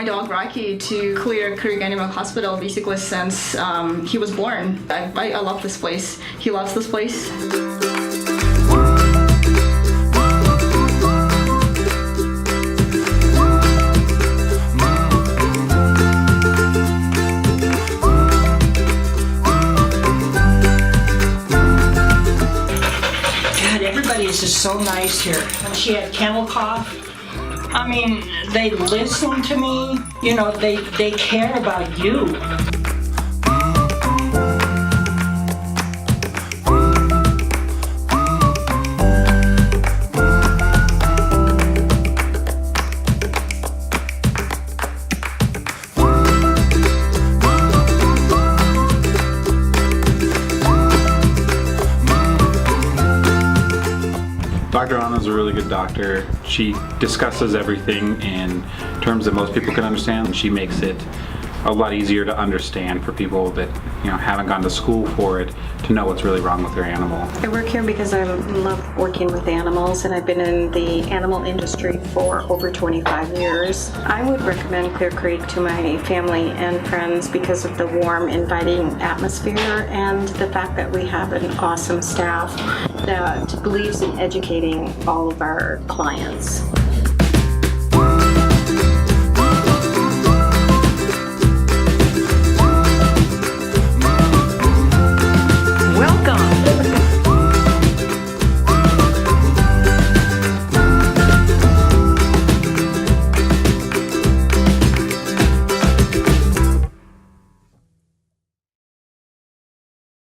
dog Rocky to Clear Creek Animal Hospital basically since he was born. I love this place. He loves this place. Everybody is just so nice here. When she had kennel cough, I mean, they listen to me. You know, they care about you. Dr. Anna's a really good doctor. She discusses everything in terms that most people can understand, and she makes it a lot easier to understand for people that haven't gone to school for it to know what's really wrong with their animal. I work here because I love working with animals, and I've been in the animal industry for over 25 years. I would recommend Clear Creek to my family and friends because of the warm, inviting atmosphere and the fact that we have an awesome staff that believes in educating all of our clients.